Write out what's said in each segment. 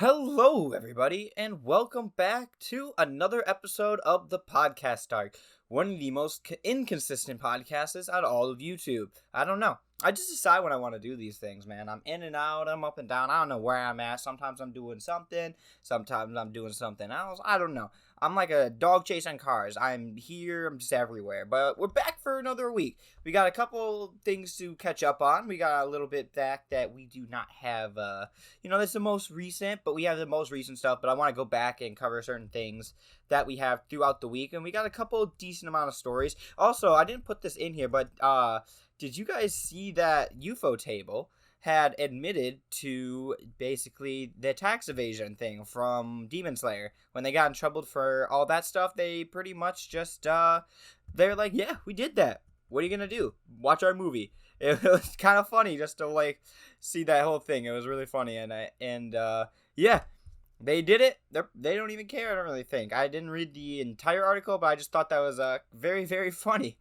Hello, everybody, and welcome back to another episode of the Podcast Arc, one of the most inconsistent podcasts out of all of YouTube. I don't know. I just decide when I want to do these things, man. I'm in and out, I'm up and down. I don't know where I'm at. Sometimes I'm doing something, sometimes I'm doing something else. I don't know. I'm like a dog chasing cars. I'm here, I'm just everywhere. But we're back for another week. We got a couple things to catch up on. We got a little bit back that we do not have, that's the most recent, but we have the most recent stuff. But I want to go back and cover certain things that we have throughout the week. And we got a couple decent amount of stories. Also, I didn't put this in here, but did you guys see that UFO table had admitted to basically the tax evasion thing from Demon Slayer? When they got in trouble for all that stuff, they pretty much just, they're like, yeah, we did that. What are you going to do? Watch our movie. It was kind of funny just to, see that whole thing. It was really funny, yeah. They did it. They don't even care, I don't really think. I didn't read the entire article, but I just thought that was very, very funny.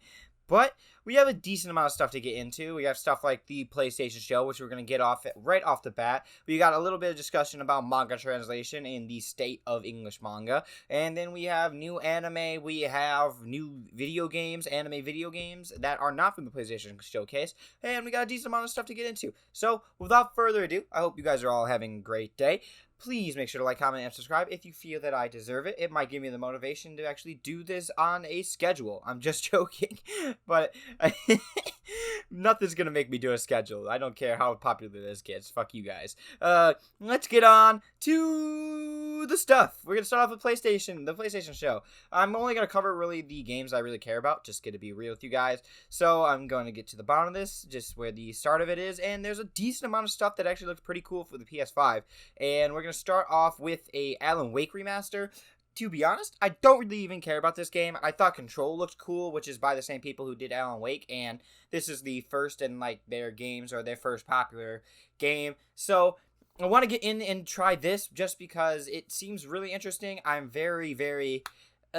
But we have a decent amount of stuff to get into. We have stuff like the PlayStation show, which we're going to get right off the bat. We got a little bit of discussion about manga translation and the state of English manga. And then we have new anime. We have new video games, anime video games that are not from the PlayStation showcase. And we got a decent amount of stuff to get into. So without further ado, I hope you guys are all having a great day. Please make sure to like, comment, and subscribe if you feel that I deserve it. It might give me the motivation to actually do this on a schedule. I'm just joking, but nothing's going to make me do a schedule. I don't care how popular this gets. Fuck you guys. Let's get on to the stuff. We're going to start off with the PlayStation show. I'm only going to cover really the games I really care about, just going to be real with you guys. So I'm going to get to the bottom of this, just where the start of it is, and there's a decent amount of stuff that actually looks pretty cool for the PS5, and we're going to start off with a Alan Wake remaster. To be honest, I don't really even care about this game. I thought Control looked cool, which is by the same people who did Alan Wake, and this is the first in their games, or their first popular game. So I want to get in and try this just because it seems really interesting. I'm very, very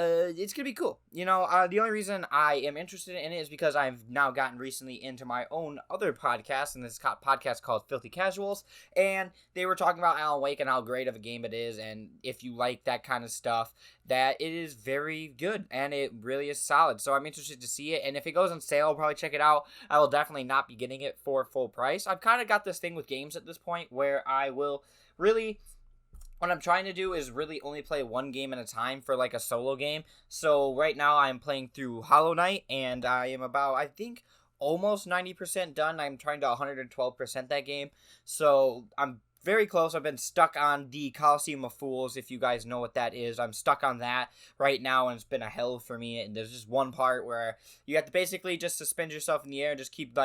it's gonna be cool. The only reason I am interested in it is because I've now gotten recently into my own other podcast, and this podcast called Filthy Casuals, and they were talking about Alan Wake and how great of a game it is, and if you like that kind of stuff, that it is very good, and it really is solid. So I'm interested to see it, and if it goes on sale, I'll probably check it out. I will definitely not be getting it for full price. I've kind of got this thing with games at this point where I will really... What I'm trying to do is really only play one game at a time for a solo game. So right now I'm playing through Hollow Knight, and I am about, I think, almost 90% done. I'm trying to 112% that game. So I'm very close. I've been stuck on the Coliseum of Fools, if you guys know what that is. I'm stuck on that right now, and it's been a hell for me. And there's just one part where you have to basically just suspend yourself in the air and just keep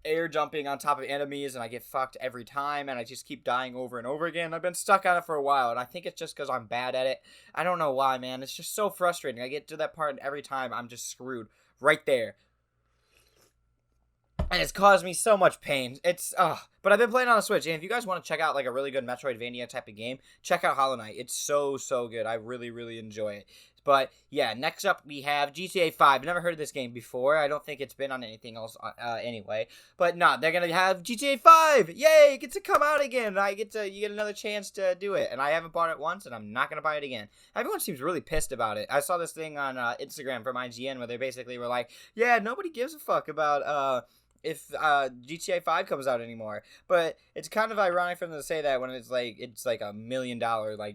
air jumping on top of enemies, and I get fucked every time, and I just keep dying over and over again. I've been stuck on it for a while, and I think it's just because I'm bad at it. I don't know why, man. It's just so frustrating. I get to that part, and every time I'm just screwed right there. And it's caused me so much pain. But I've been playing on the Switch, and if you guys want to check out a really good Metroidvania type of game, check out Hollow Knight. It's so, so good. I really, really enjoy it. But yeah, next up we have GTA 5. Never heard of this game before. I don't think it's been on anything else anyway. But no, they're going to have GTA 5. Yay, it gets to come out again. You get another chance to do it. And I haven't bought it once, and I'm not going to buy it again. Everyone seems really pissed about it. I saw this thing on Instagram from IGN where they basically were like, yeah, nobody gives a fuck about if GTA 5 comes out anymore. But it's kind of ironic for them to say that when it's like $1 million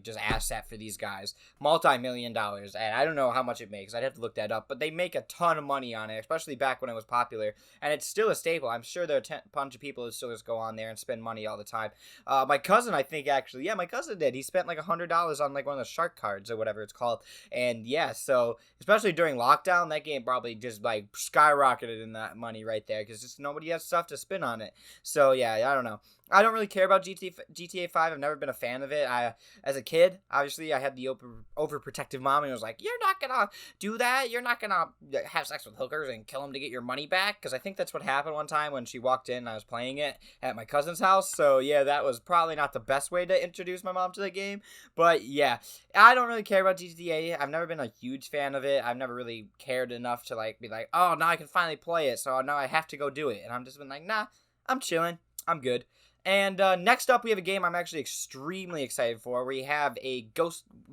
just asset for these guys, multi-million dollars, and I don't know how much it makes. I'd have to look that up, but they make a ton of money on it, especially back when it was popular, and it's still a staple. I'm sure there are a bunch of people who still just go on there and spend money all the time. My cousin, I think, actually, yeah, my cousin did. He spent $100 on one of the shark cards or whatever it's called, and yeah, so especially during lockdown, that game probably just skyrocketed in that money right there, because just nobody has stuff to spin on it. So yeah, I don't know. I don't really care about GTA 5. I've never been a fan of it. As a kid, obviously, I had the overprotective mom, and was like, you're not gonna do that. You're not gonna have sex with hookers and kill them to get your money back. Because I think that's what happened one time when she walked in and I was playing it at my cousin's house. So yeah, that was probably not the best way to introduce my mom to the game. But yeah, I don't really care about GTA. I've never been a huge fan of it. I've never really cared enough to be like, oh, now I can finally play it. So now I have to go do it. And I'm just been like, nah, I'm chilling. I'm good. And next up, we have a game I'm actually extremely excited for. We have a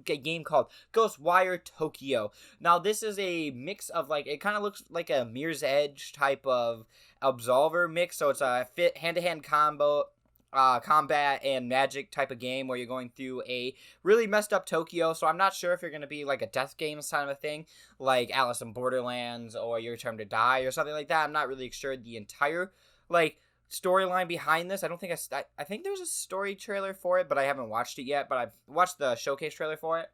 game called Ghostwire Tokyo. Now, this is a mix of, like, it kind of looks like a Mirror's Edge type of Absolver mix. So it's a hand-to-hand combat and magic type of game where you're going through a really messed up Tokyo. So I'm not sure if you're going to be like a death games kind of a thing, like Alice in Borderlands or Your Turn to Die or something like that. I'm not really sure the entire, like, storyline behind this. I don't think I think there's a story trailer for it, but I haven't watched it yet. But I've watched the showcase trailer for it,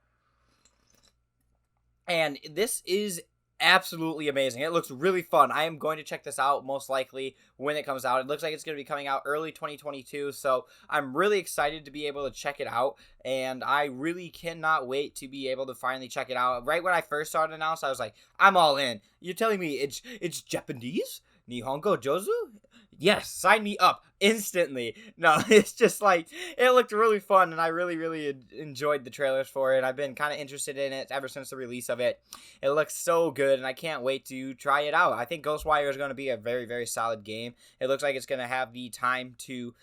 and this is absolutely amazing. It looks really fun. I am going to check this out most likely when it comes out. It looks like it's going to be coming out early 2022, so I'm really excited to be able to check it out, and I really cannot wait to be able to finally check it out. Right when I first saw it announced, I was like, I'm all in. You're telling me it's Japanese? Nihongo Jozu? Yes, sign me up instantly. No, it's just like, it looked really fun, and I really, really enjoyed the trailers for it. I've been kind of interested in it ever since the release of it. It looks so good, and I can't wait to try it out. I think Ghostwire is going to be a very, very solid game. It looks like it's going to have the time to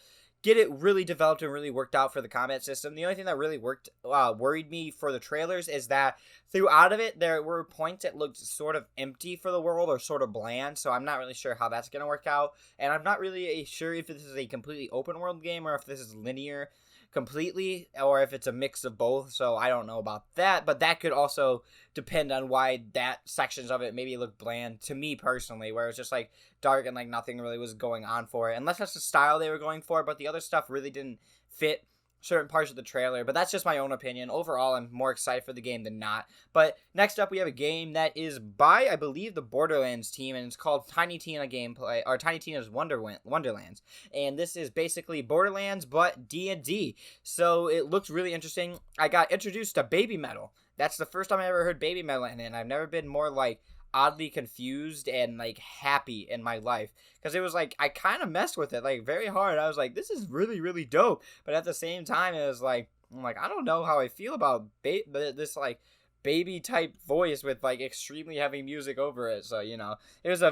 get it really developed and really worked out for the combat system. The only thing that really worried me for the trailers is that throughout of it, there were points that looked sort of empty for the world or sort of bland, so I'm not really sure how that's going to work out, and I'm not really sure if this is a completely open world game or if this is linear completely, or if it's a mix of both, so I don't know about that, but that could also depend on why that sections of it maybe look bland to me personally, where it's just like dark and like nothing really was going on for it, unless that's the style they were going for, but the other stuff really didn't fit certain parts of the trailer. But that's just my own opinion. Overall, I'm more excited for the game than not. But next up, we have a game that is by, I believe, the Borderlands team, and it's called Tiny Tina Gameplay, or Tiny Tina's Wonderlands. And this is basically Borderlands, but D&D. So it looks really interesting. I got introduced to Baby Metal. That's the first time I ever heard Baby Metal in it, and I've never been more, like, oddly confused and like happy in my life, because it was like I kind of messed with it like very hard. I was like, this is really, really dope, but at the same time it was like, I'm like, I don't know how I feel about this like baby type voice with like extremely heavy music over it. So, you know, it was I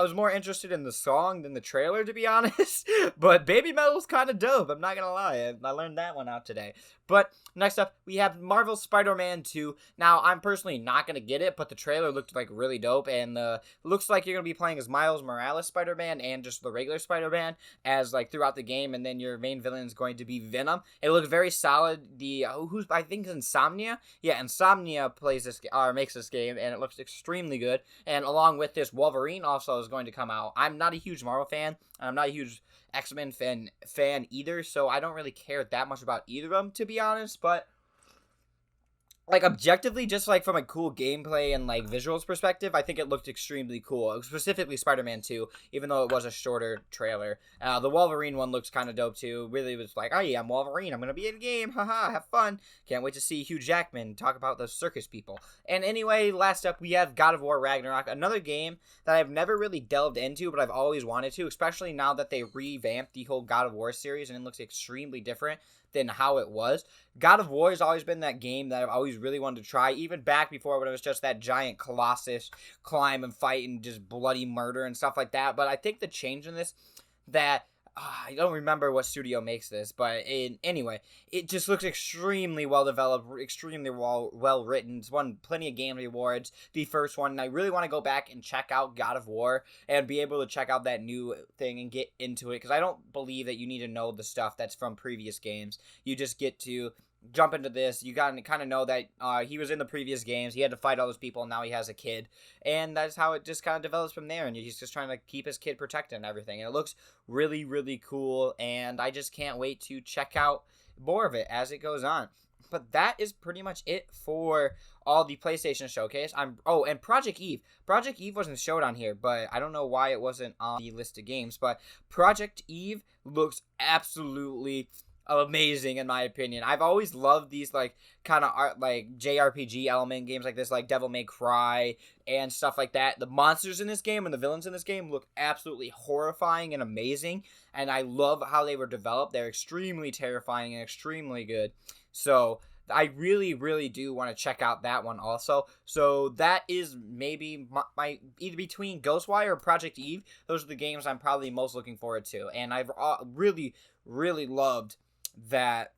was more interested in the song than the trailer, to be honest. But Baby Metal's kind of dope, I'm not gonna lie. I learned that one out today. But next up, we have Marvel Spider-Man 2. Now, I'm personally not going to get it, but the trailer looked like really dope, and looks like you're going to be playing as Miles Morales Spider-Man and just the regular Spider-Man as like throughout the game, and then your main villain is going to be Venom. It looks very solid. I think Insomnia? Yeah, Insomnia plays this makes this game, and it looks extremely good. And along with this, Wolverine also is going to come out. I'm not a huge Marvel fan, and I'm not a huge X-Men fan either, so I don't really care that much about either of them, to be honest. But like objectively, just like from a cool gameplay and like visuals perspective, I think it looked extremely cool. Specifically Spider-Man 2, even though it was a shorter trailer. The Wolverine one looks kind of dope too. Really was like, oh yeah, I'm Wolverine, I'm gonna be in a game, haha, have fun. Can't wait to see Hugh Jackman talk about the circus people. And anyway, last up we have God of War Ragnarok, another game that I've never really delved into, but I've always wanted to, especially now that they revamped the whole God of War series and it looks extremely different than how it was. God of War has always been that game that I've always really wanted to try, even back before when it was just that giant colossus climb and fight and just bloody murder and stuff like that. But I think the change in this, that I don't remember what studio makes this, but anyway, it just looks extremely well developed, extremely well written. It's won plenty of game awards, the first one, and I really want to go back and check out God of War and be able to check out that new thing and get into it, because I don't believe that you need to know the stuff that's from previous games. You just get to jump into this. You got to kind of know that he was in the previous games. He had to fight all those people, and now he has a kid. And that's how it just kind of develops from there. And he's just trying to keep his kid protected and everything. And it looks really, really cool. And I just can't wait to check out more of it as it goes on. But that is pretty much it for all the PlayStation Showcase. And Project Eve. Project Eve wasn't showed on here, but I don't know why it wasn't on the list of games. But Project Eve looks absolutely amazing in my opinion. I've always loved these like kind of art, like JRPG element games like this, like Devil May Cry and stuff like that. The monsters in this game and the villains in this game look absolutely horrifying and amazing, and I love how they were developed. They're extremely terrifying and extremely good. So I really, really do want to check out that one also. So that is maybe my either between Ghostwire or Project Eve. Those are the games I'm probably most looking forward to. And I've really, really loved that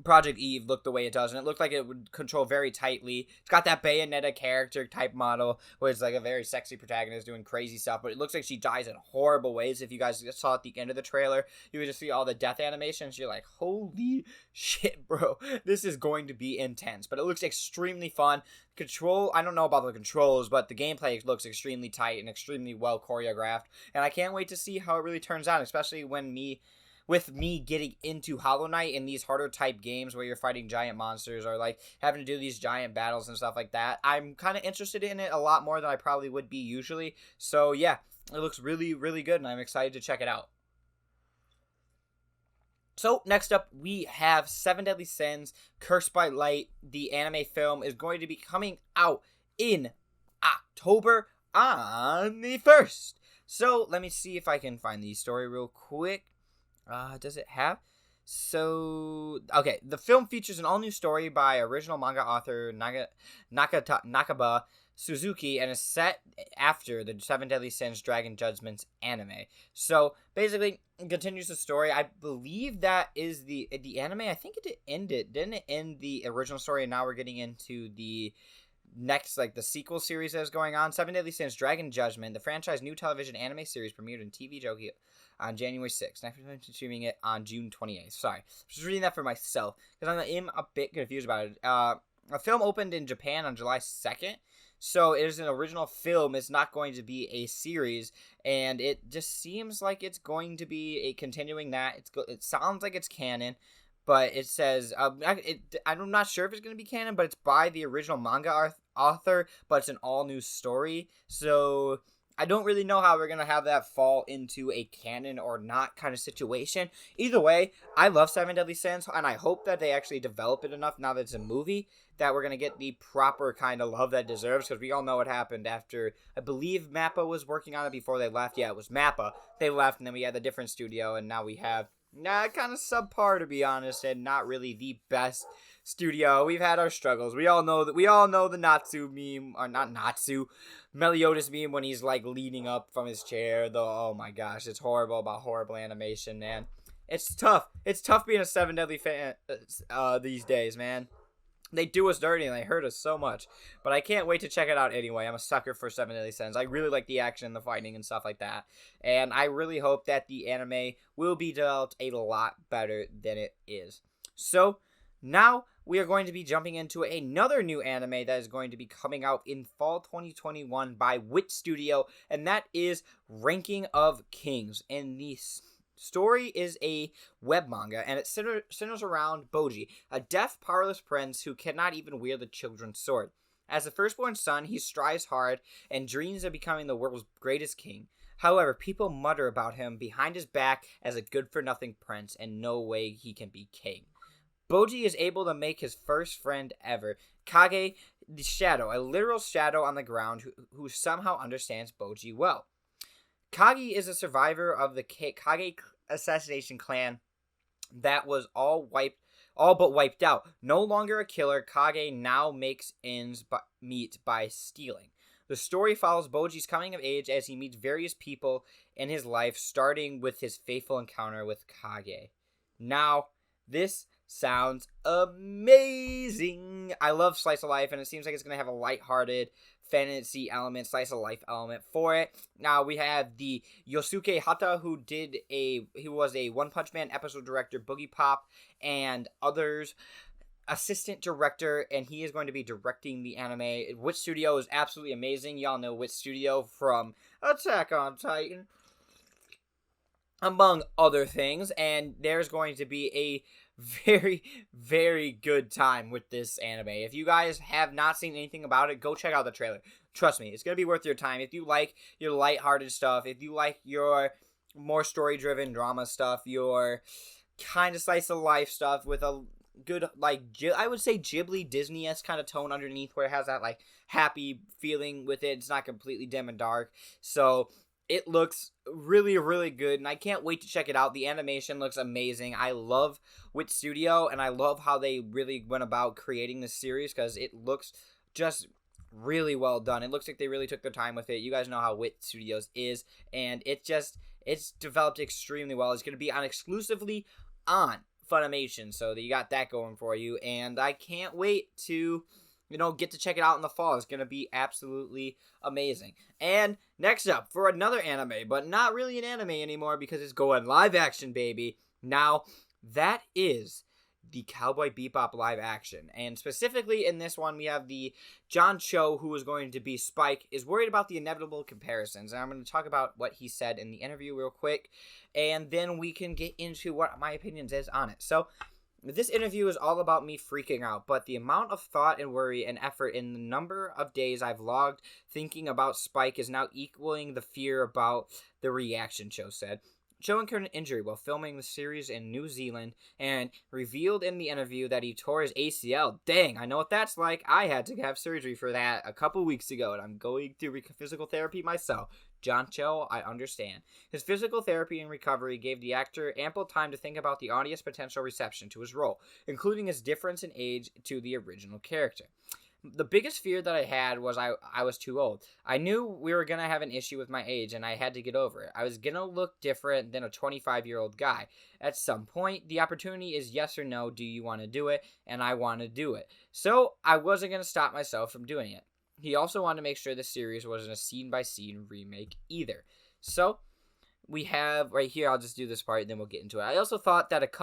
Project Eve looked the way it does, and it looked like it would control very tightly. It's got that Bayonetta character type model, where it's like a very sexy protagonist doing crazy stuff, but it looks like she dies in horrible ways. If you guys saw at the end of the trailer, you would just see all the death animations. You're like, holy shit, bro, this is going to be intense. But it looks extremely fun. Control, I don't know about the controls, but the gameplay looks extremely tight and extremely well choreographed, and I can't wait to see how it really turns out, especially with me getting into Hollow Knight in these harder type games where you're fighting giant monsters or like having to do these giant battles and stuff like that. I'm kind of interested in it a lot more than I probably would be usually. So yeah, it looks really, really good, and I'm excited to check it out. So next up, we have Seven Deadly Sins, Cursed by Light. The anime film is going to be coming out in October on the 1st. So let me see if I can find the story real quick. Does it have? So, okay, the film features an all-new story by original manga author Nakaba Suzuki and is set after the Seven Deadly Sins Dragon Judgments anime. So, basically, it continues the story. I believe that is the anime. I think it ended. Didn't it end the original story, and now we're getting into the next, like, the sequel series that is going on. Seven Deadly Sins Dragon Judgment, the franchise new television anime series premiered in TV Joki on January 6th. Next, we're streaming it on June 28th. Sorry, I'm just reading that for myself because I am a bit confused about it. The film opened in Japan on July 2nd, so it is an original film. It's not going to be a series, and it just seems like it's going to be a continuing that. It sounds like it's canon, but it says I'm not sure if it's going to be canon, but it's by the original manga author, but it's an all new story. So I don't really know how we're going to have that fall into a canon or not kind of situation. Either way, I love Seven Deadly Sins, and I hope that they actually develop it enough now that it's a movie that we're going to get the proper kind of love that it deserves, because we all know what happened after, I believe Mappa was working on it before they left. Yeah, it was Mappa. They left, and then we had the different studio, and now we have kind of subpar, to be honest, and not really the best studio. We've had our struggles. We all know the Natsu meme, or not Natsu, Meliodas meme when he's like leaning up from his chair. Though, oh my gosh, it's horrible about horrible animation, man. It's tough. It's tough being a Seven Deadly fan these days, man. They do us dirty and they hurt us so much. But I can't wait to check it out anyway. I'm a sucker for Seven Deadly Sins. I really like the action, the fighting, and stuff like that. And I really hope that the anime will be developed a lot better than it is. So, now we are going to be jumping into another new anime that is going to be coming out in fall 2021 by Wit Studio, and that is Ranking of Kings. And the story is a web manga, and it centers around Boji, a deaf, powerless prince who cannot even wield the children's sword. As the firstborn son, he strives hard and dreams of becoming the world's greatest king. However, people mutter about him behind his back as a good-for-nothing prince, and no way he can be king. Boji is able to make his first friend ever, Kage the Shadow, a literal shadow on the ground who somehow understands Boji well. Kage is a survivor of the Kage assassination clan that was all but wiped out. No longer a killer, Kage now makes ends meet by stealing. The story follows Boji's coming of age as he meets various people in his life, starting with his fateful encounter with Kage. Now, this sounds amazing. I love slice of life, and it seems like it's going to have a lighthearted fantasy element, slice of life element for it. Now we have the Yosuke Hata, who was a One Punch Man episode director, Boogie Pop, and others, assistant director, and he is going to be directing the anime. Wit Studio is absolutely amazing. Y'all know Wit Studio from Attack on Titan, among other things, and there's going to be a very, very good time with this anime. If you guys have not seen anything about it, go check out the trailer. Trust me, it's going to be worth your time. If you like your lighthearted stuff, if you like your more story-driven drama stuff, your kind of slice of life stuff with a good, like, I would say Ghibli, Disney-esque kind of tone underneath where it has that, like, happy feeling with it. It's not completely dim and dark. So It looks really, really good, and I can't wait to check it out. The animation looks amazing. I love Wit Studio, and I love how they really went about creating this series, because it looks just really well done. It looks like they really took their time with it. You guys know how Wit Studios is, and it's developed extremely well. It's going to be exclusively on Funimation, so you got that going for you, and I can't wait to get to check it out in the fall. It's going to be absolutely amazing. And next up, for another anime, but not really an anime anymore because it's going live action, baby. Now, that is the Cowboy Bebop live action. And specifically in this one, we have the John Cho, who is going to be Spike, is worried about the inevitable comparisons. And I'm going to talk about what he said in the interview real quick, and then we can get into what my opinions is on it. So, this interview is all about me freaking out, but the amount of thought and worry and effort in the number of days I've logged thinking about Spike is now equaling the fear about the reaction, Cho said. Cho incurred an injury while filming the series in New Zealand and revealed in the interview that he tore his ACL. Dang, I know what that's like. I had to have surgery for that a couple weeks ago, and I'm going through physical therapy myself. John Cho, I understand. His physical therapy and recovery gave the actor ample time to think about the audience potential reception to his role, including his difference in age to the original character. The biggest fear that I had was I was too old. I knew we were going to have an issue with my age, and I had to get over it. I was going to look different than a 25-year-old guy. At some point, the opportunity is yes or no, do you want to do it? And I want to do it. So I wasn't going to stop myself from doing it. He also wanted to make sure the series wasn't a scene-by-scene remake either. So we have right here, I'll just do this part and then we'll get into it. I also thought that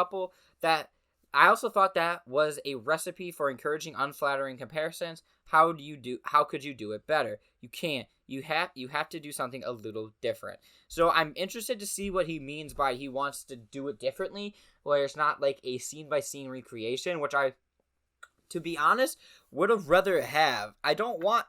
was a recipe for encouraging unflattering comparisons. How could you do it better? You can't. You have to do something a little different. So I'm interested to see what he means by he wants to do it differently, where it's not like a scene-by-scene recreation, which I, to be honest, would have rather have. I don't want,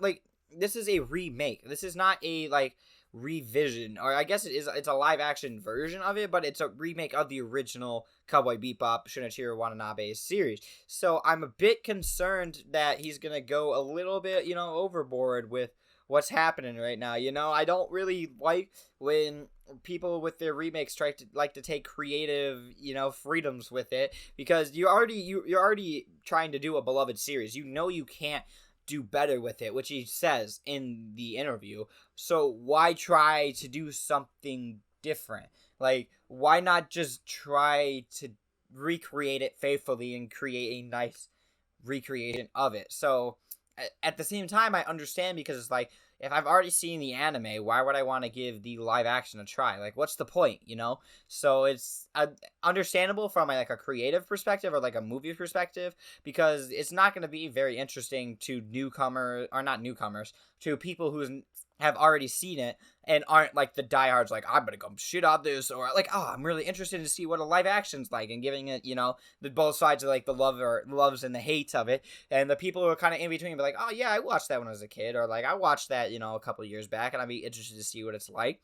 this is a remake. This is not a, revision, or I guess it's a live action version of it, but it's a remake of the original Cowboy Bebop Shinichiro Watanabe's series. So I'm a bit concerned that he's gonna go a little bit, overboard with what's happening right now. I don't really like when people with their remakes try to take creative, freedoms with it, because you're already trying to do a beloved series. You can't do better with it, which he says in the interview. So why try to do something different? Why not just try to recreate it faithfully and create a nice recreation of it? So at the same time, I understand, because it's if I've already seen the anime, why would I want to give the live action a try? What's the point, So it's understandable from a creative perspective or a movie perspective, because it's not going to be very interesting to to people who have already seen it and aren't the diehards, I'm gonna go shit on this, or I'm really interested to see what a live action's like, and giving it, the both sides of the loves and the hates of it, and the people who are kind of in between be oh yeah, I watched that when I was a kid, or I watched that, a couple of years back, and I'd be interested to see what it's like.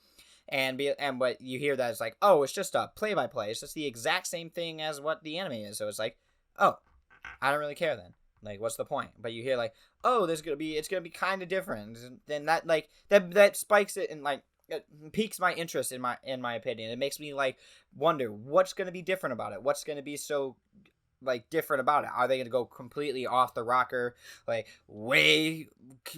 And what you hear that it's oh, it's just a play-by-play, it's just the exact same thing as what the anime is, so it's oh, I don't really care then. What's the point? But you hear oh, it's gonna be kind of different. Then that that spikes it, and it piques my interest in my opinion. It makes me wonder what's gonna be different about it. What's gonna be so different about it? Are they gonna go completely off the rocker, way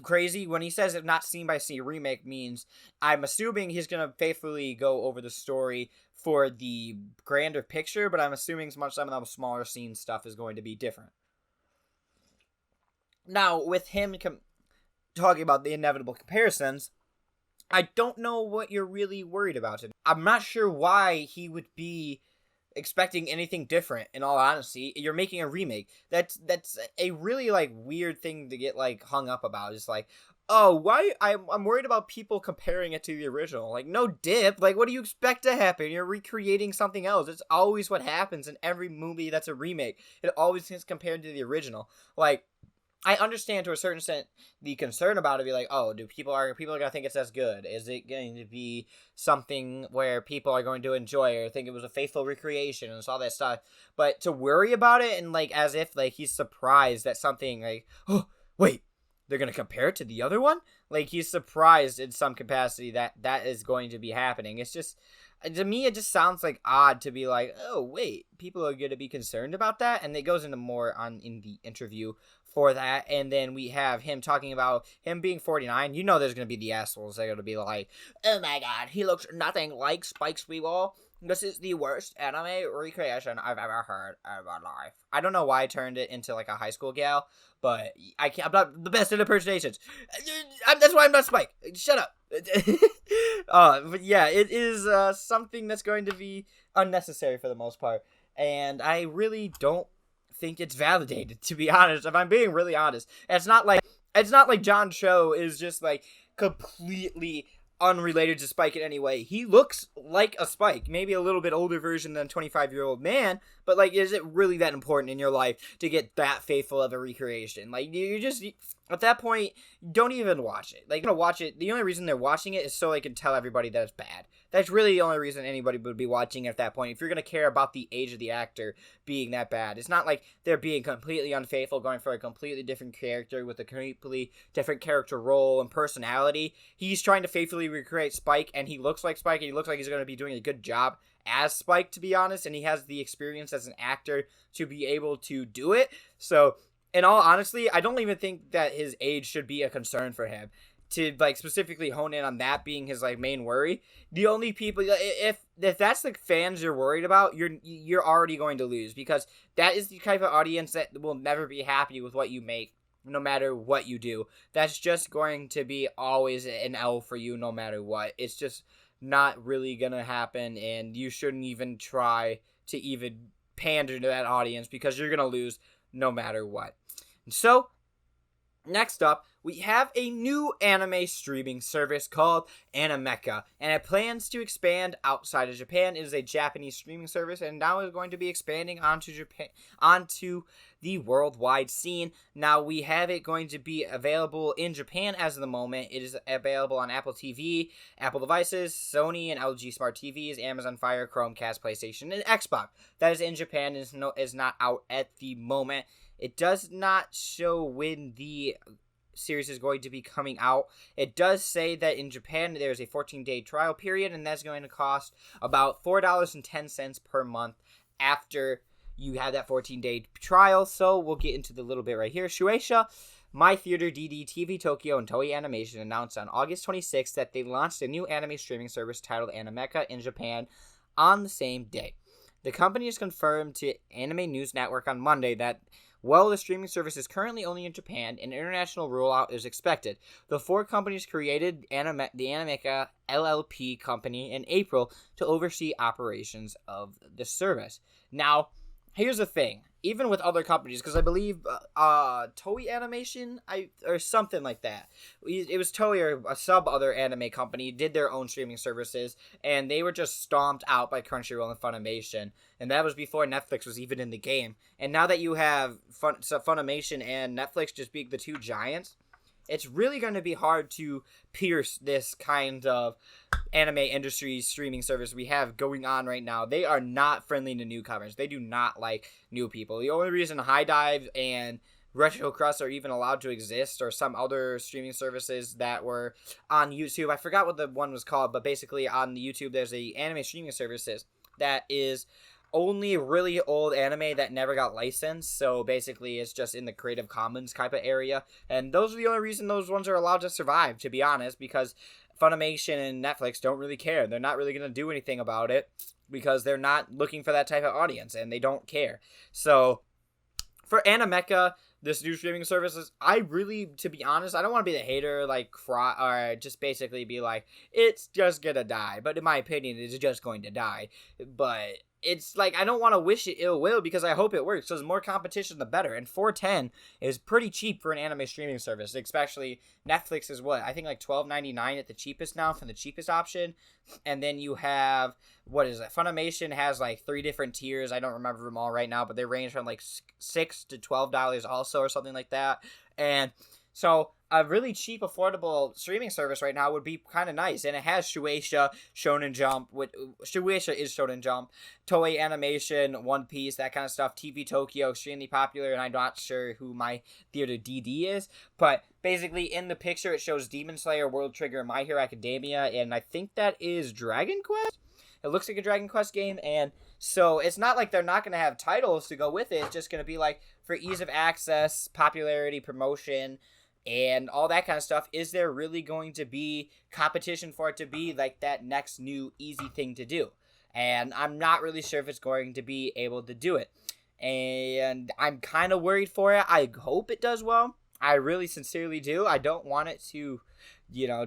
crazy? When he says it not scene by scene remake, means I'm assuming he's gonna faithfully go over the story for the grander picture, but I'm assuming some of the smaller scene stuff is going to be different. Now, with him talking about the inevitable comparisons, I don't know what you're really worried about. I'm not sure why he would be expecting anything different, in all honesty. You're making a remake. That's a really, weird thing to get, hung up about. It's oh, why? I'm worried about people comparing it to the original. No dip. What do you expect to happen? You're recreating something else. It's always what happens in every movie that's a remake. It always gets compared to the original. I understand to a certain extent the concern about it. Oh, people are gonna think it's as good? Is it going to be something where people are going to enjoy or think it was a faithful recreation and all that stuff? But to worry about it and as if he's surprised that something oh, wait, they're going to compare it to the other one? Like, he's surprised in some capacity that is going to be happening. It's just, to me, it just sounds like odd to be like, oh, wait, people are going to be concerned about that? And it goes into more in the interview for that. And then we have him talking about him being 49. You know there's going to be the assholes that are going to be like, oh my god, he looks nothing like Spike Spiegel. This is the worst anime recreation I've ever heard in my life. I don't know why I turned it into like a high school gal, but I'm not the best at impersonations. That's why I'm not Spike. Shut up. But yeah, it is something that's going to be unnecessary for the most part, and I really don't think it's validated, to be honest. If I'm being really honest, it's not like John Cho is just like completely unrelated to Spike in any way. He looks like a Spike, maybe a little bit older version than a 25-year-old man, but like, is it really that important in your life to get that faithful of a recreation? Like, you just, at that point, don't even watch it. Like, you're gonna watch it, the only reason they're watching it is so they can tell everybody that it's bad. That's really the only reason anybody would be watching it at that point, if you're gonna care about the age of the actor being that bad. It's not like they're being completely unfaithful, going for a completely different character with a completely different character role and personality. He's trying to faithfully recreate Spike, and he looks like Spike, and he looks like he's gonna be doing a good job as Spike, to be honest, and he has the experience as an actor to be able to do it. So, in all honesty, I don't even think that his age should be a concern for him, to like specifically hone in on that being his like main worry. The only people, if that's the fans you're worried about, you're already going to lose, because that is the type of audience that will never be happy with what you make, no matter what you do. That's just going to be always an L for you, no matter what. It's just not really gonna happen, and you shouldn't even try to even pander to that audience, because you're gonna lose no matter what. So, next up, we have a new anime streaming service called Animecha, and it plans to expand outside of Japan. It is a Japanese streaming service, and now is going to be expanding onto the worldwide scene. Now, we have it going to be available in Japan as of the moment. It is available on Apple TV, Apple devices, Sony and LG Smart TVs, Amazon Fire, Chromecast, PlayStation, and Xbox. That is in Japan, is not out at the moment. It does not show when the series is going to be coming out. It does say that in Japan there's a 14-day trial period, and that's going to cost about $4.10 per month after you have that 14-day trial. So we'll get into the little bit right here. Shueisha, My Theater, DD, TV Tokyo, and Toei Animation announced on August 26th that they launched a new anime streaming service titled Animecha in Japan on the same day. The company has confirmed to Anime News Network on Monday that while the streaming service is currently only in Japan, an international rollout is expected. The four companies created the Animecha LLP company in April to oversee operations of the service. Now, here's the thing. Even with other companies, because I believe Toei Animation, or something like that. It was Toei or a other anime company did their own streaming services, and they were just stomped out by Crunchyroll and Funimation. And that was before Netflix was even in the game. And now that you have Funimation and Netflix just being the two giants, it's really going to be hard to pierce this kind of anime industry streaming service we have going on right now. They are not friendly to newcomers. They do not like new people. The only reason High Dive and Retro Crust are even allowed to exist, or some other streaming services that were on YouTube, I forgot what the one was called, but basically on the YouTube there's a anime streaming services that is only really old anime that never got licensed, so basically it's just in the Creative Commons type of area, and those are the only reason those ones are allowed to survive, to be honest, because Funimation and Netflix don't really care. They're not really going to do anything about it, because they're not looking for that type of audience, and they don't care. So, for Animecha, this new streaming services, I really, to be honest, I don't want to be the hater, like, cry, or just basically be like, it's just gonna die, but in my opinion, it's just going to die, but it's like, I don't want to wish it ill will, because I hope it works, because the more competition, the better, and $4.10 is pretty cheap for an anime streaming service, especially Netflix is what, I think like $12.99 at the cheapest now, for the cheapest option, and then you have, what is it, Funimation has like 3 different tiers, I don't remember them all right now, but they range from like $6 to $12 also, or something like that, and So a really cheap, affordable streaming service right now would be kind of nice. And it has Shueisha, Shonen Jump. Shueisha is Shonen Jump. Toei Animation, One Piece, that kind of stuff. TV Tokyo, extremely popular. And I'm not sure who my theater DD is. But basically, in the picture, it shows Demon Slayer, World Trigger, My Hero Academia. And I think that is Dragon Quest? It looks like a Dragon Quest game. And so it's not like they're not going to have titles to go with it. It's just going to be like for ease of access, popularity, promotion, and all that kind of stuff. Is there really going to be competition for it to be like that next new easy thing to do? And I'm not really sure if it's going to be able to do it. And I'm kind of worried for it. I hope it does well. I really sincerely do. I don't want it to,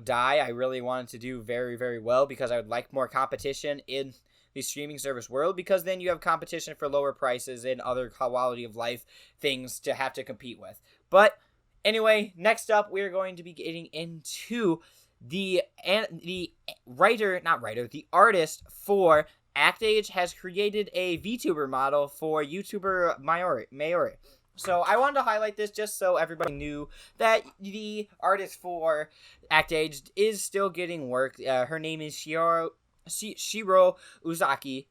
die. I really want it to do very, very well because I would like more competition in the streaming service world, because then you have competition for lower prices and other quality of life things to have to compete with. But anyway, next up, we're going to be getting into the artist for Act Age has created a VTuber model for YouTuber Mayuri. So I wanted to highlight this just so everybody knew that the artist for Act Age is still getting work. Her name is Shiro Usazaki.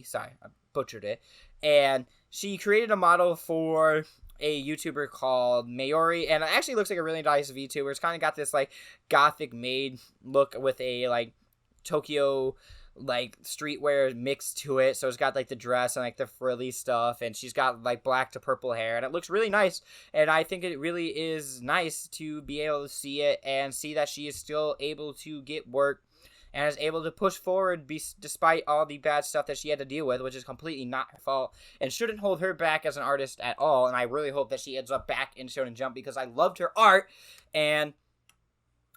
Sorry, I butchered it. And she created a model for a YouTuber called Mayuri, and it actually looks like a really nice VTuber. It's kind of got this like gothic maid look with a like Tokyo like streetwear mixed to it. So it's got like the dress and like the frilly stuff, and she's got like black to purple hair, and it looks really nice. And I think it really is nice to be able to see it and see that she is still able to get work and is able to push forward despite all the bad stuff that she had to deal with, which is completely not her fault and shouldn't hold her back as an artist at all. And I really hope that she ends up back in Shonen Jump because I loved her art, and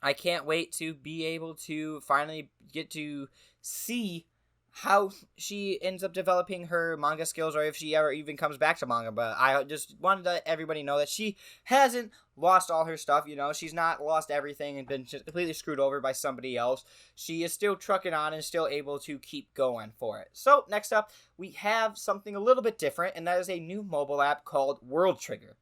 I can't wait to be able to finally get to see how she ends up developing her manga skills, or if she ever even comes back to manga. But I just wanted to let everybody know that she hasn't lost all her stuff. She's not lost everything and been just completely screwed over by somebody else. She is still trucking on and still able to keep going for it. So next up, we have something a little bit different, and that is a new mobile app called World Trigger.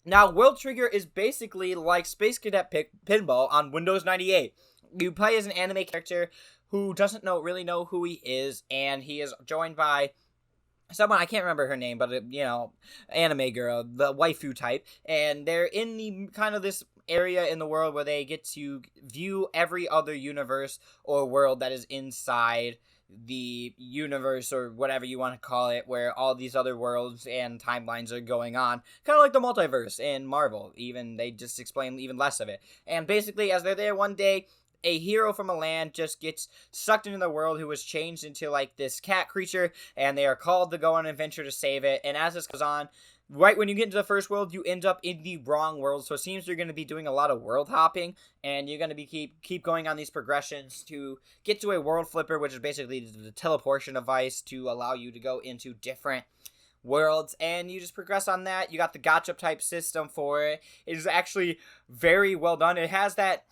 Now, World Trigger is basically like Space Cadet Pinball on Windows 98. You play as an anime character who doesn't really know who he is, and he is joined by someone, I can't remember her name, but anime girl, the waifu type, and they're in the kind of this area in the world where they get to view every other universe or world that is inside the universe, or whatever you want to call it, where all these other worlds and timelines are going on, kind of like the multiverse in Marvel. Even they just explain even less of it. And basically, as they're there one day, a hero from a land just gets sucked into the world who was changed into like this cat creature, and they are called to go on an adventure to save it. And as this goes on, right when you get into the first world, you end up in the wrong world. So it seems you're going to be doing a lot of world hopping, and you're going to be keep going on these progressions to get to a world flipper, which is basically the teleportation device to allow you to go into different worlds, and you just progress on that. You got the gacha type system for it. It is actually very well done. It has that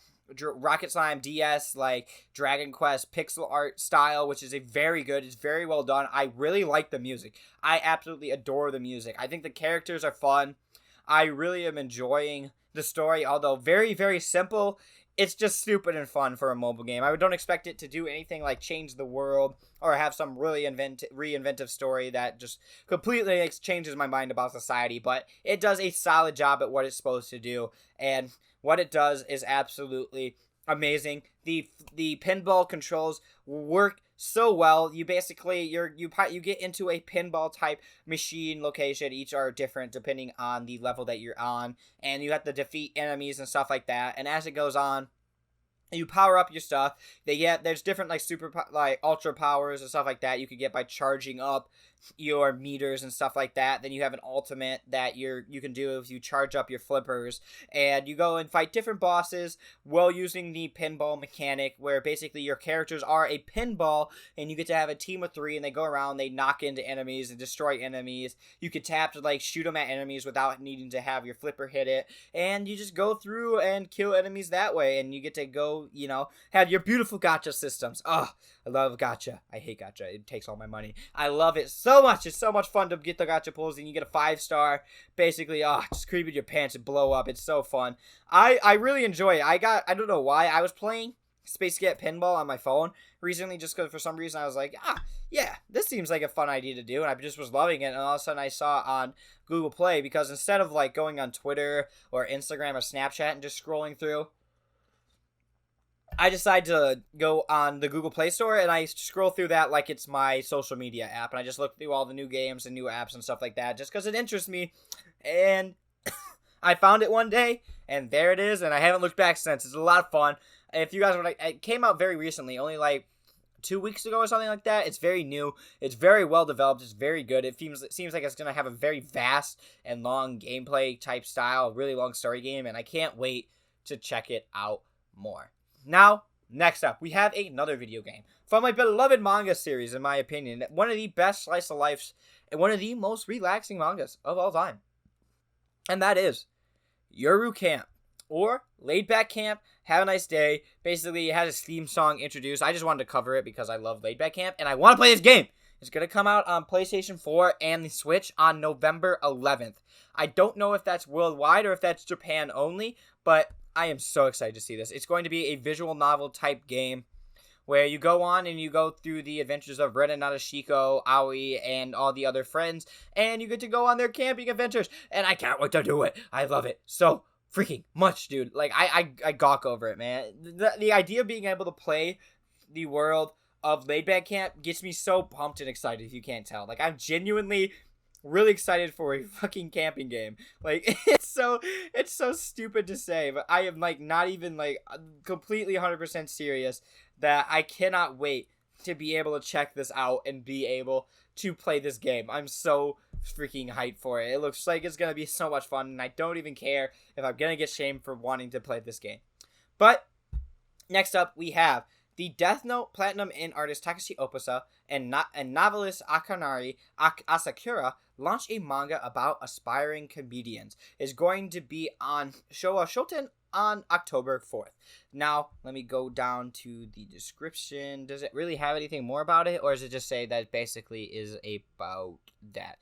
Rocket Slime DS like Dragon Quest pixel art style, which is it's very well done. I really like the music. I absolutely adore the music. I think the characters are fun. I really am enjoying the story, although very, very simple. It's just stupid and fun for a mobile game. I don't expect it to do anything like change the world or have some really reinventive story that just completely changes my mind about society, but it does a solid job at what it's supposed to do, and what it does is absolutely amazing. The pinball controls work so well. You basically you get into a pinball type machine location. Each are different depending on the level that you're on, and you have to defeat enemies and stuff like that. And as it goes on, you power up your stuff. There's different like ultra powers and stuff like that you could get by charging up your meters and stuff like that. Then you have an ultimate that you can do if you charge up your flippers, and you go and fight different bosses while using the pinball mechanic, where basically your characters are a pinball, and you get to have a team of 3, and they go around, they knock into enemies and destroy enemies. You can tap to like shoot them at enemies without needing to have your flipper hit it, and you just go through and kill enemies that way, and you get to go have your beautiful gacha systems. Oh, I love gacha. I hate gacha. It takes all my money. I love it so so much. It's so much fun to get the gacha pulls, and you get a 5-star. Basically, just creep in your pants and blow up. It's so fun. I really enjoy it. I don't know why. I was playing Space Cat Pinball on my phone recently just because for some reason I was like, yeah, this seems like a fun idea to do, and I just was loving it, and all of a sudden I saw on Google Play, because instead of like going on Twitter or Instagram or Snapchat and just scrolling through, I decided to go on the Google Play Store, and I scroll through that like it's my social media app, and I just look through all the new games and new apps and stuff like that, just because it interests me, and I found it one day, and there it is, and I haven't looked back since. It's a lot of fun. If you guys were like, it came out very recently, only like 2 weeks ago or something like that. It's very new. It's very well developed. It's very good. It seems like it's going to have a very vast and long gameplay type style, really long story game, and I can't wait to check it out more. Now, next up, we have another video game from my beloved manga series, in my opinion. One of the best slice of life and one of the most relaxing mangas of all time. And that is Yuru Camp, or Laid Back Camp, Have a Nice Day. Basically, it has its theme song introduced. I just wanted to cover it because I love Laid Back Camp, and I want to play this game. It's going to come out on PlayStation 4 and the Switch on November 11th. I don't know if that's worldwide or if that's Japan only, but I am so excited to see this. It's going to be a visual novel type game where you go on and you go through the adventures of Ren and Nadeshiko, Aoi, and all the other friends, and you get to go on their camping adventures, and I can't wait to do it. I love it so freaking much, dude. Like, I gawk over it, man. The idea of being able to play the world of Laid Back Camp gets me so pumped and excited, if you can't tell. Like, I'm genuinely really excited for a fucking camping game. Like, it's so stupid to say, but I am, like, not even, like, completely 100% serious that I cannot wait to be able to check this out and be able to play this game. I'm so freaking hyped for it. It looks like it's gonna be so much fun, and I don't even care if I'm gonna get shamed for wanting to play this game. But next up, we have the Death Note Platinum in artist Takashi Opasa and novelist Akanari Asakura launch a manga about aspiring comedians. It's going to be on Showa Shoten on October 4th. Now, let me go down to the description. Does it really have anything more about it, or does it just say that it basically is about that?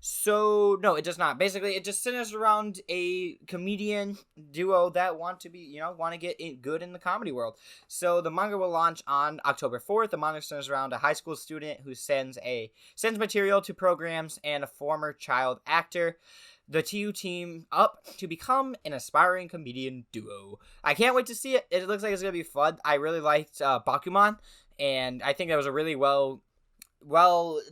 So, no, it does not. Basically, it just centers around a comedian duo that want to get good in the comedy world. So, the manga will launch on October 4th. The manga centers around a high school student who sends material to programs and a former child actor. The two team up to become an aspiring comedian duo. I can't wait to see it. It looks like it's going to be fun. I really liked Bakuman, and I think that was a really well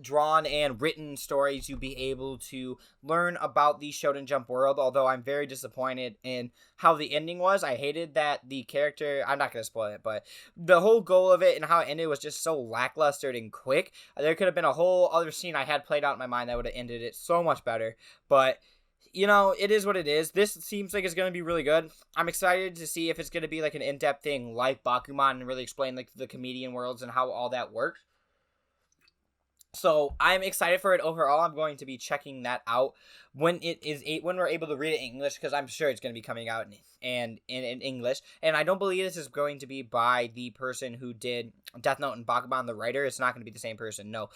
drawn and written story to be able to learn about the Shonen Jump world, although I'm very disappointed in how the ending was. I hated that the character, I'm not going to spoil it, but the whole goal of it and how it ended was just so lackluster and quick. There could have been a whole other scene I had played out in my mind that would have ended it so much better, but you know, it is what it is. This seems like it's going to be really good. I'm excited to see if it's going to be like an in-depth thing like Bakuman and really explain like the comedian worlds and how all that works. So I'm excited for it overall. I'm going to be checking that out when we're able to read it in English, because I'm sure it's going to be coming out in English. And I don't believe this is going to be by the person who did Death Note and Bakuman, the writer. It's not going to be the same person. No,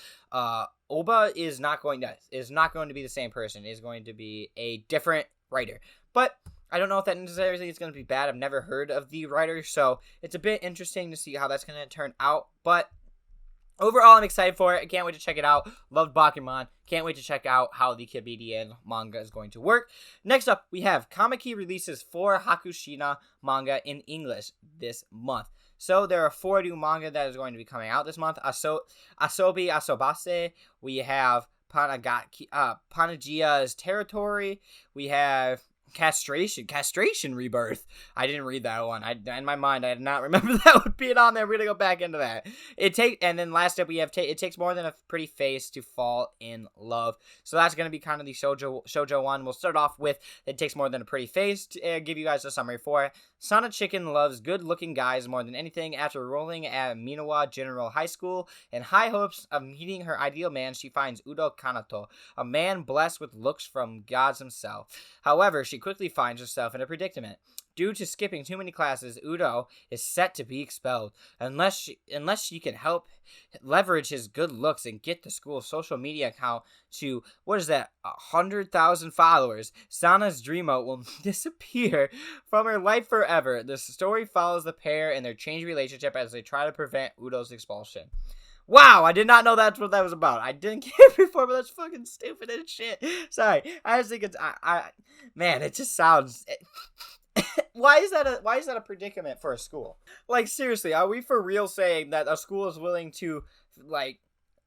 Oba is not going to be the same person. It is going to be a different writer. But I don't know if that necessarily is going to be bad. I've never heard of the writer, so it's a bit interesting to see how that's going to turn out. But overall, I'm excited for it. I can't wait to check it out. Loved Bakuman. Can't wait to check out how the comedian manga is going to work. Next up, we have Comikey releases 4 Hakushina manga in English this month. So there are 4 new manga that is going to be coming out this month. Asobi Asobase. We have Panagia's Territory. We have Castration Rebirth. I didn't read that one. In my mind, I did not remember that would be on there. We're gonna go back into that. And then last up we have It Takes More Than a Pretty Face to Fall in Love. So that's gonna be kind of the shoujo one. We'll start off with It Takes More Than a Pretty Face to give you guys a summary for it. Sana Chicken loves good-looking guys more than anything. After enrolling at Minawa General High School and high hopes of meeting her ideal man, she finds Udo Kanato, a man blessed with looks from gods himself. However, she quickly finds herself in a predicament. Due to skipping too many classes, Udo is set to be expelled unless she can help leverage his good looks and get the school's social media account to, 100,000 followers. Sana's Dreamboat will disappear from her life forever. The story follows the pair and their changed relationship as they try to prevent Udo's expulsion. Wow, I did not know that's what that was about. I didn't care before, but that's fucking stupid as shit. Sorry, I just think it's, man, it just sounds... Why is that a predicament for a school? Like, seriously, are we for real saying that a school is willing to, like,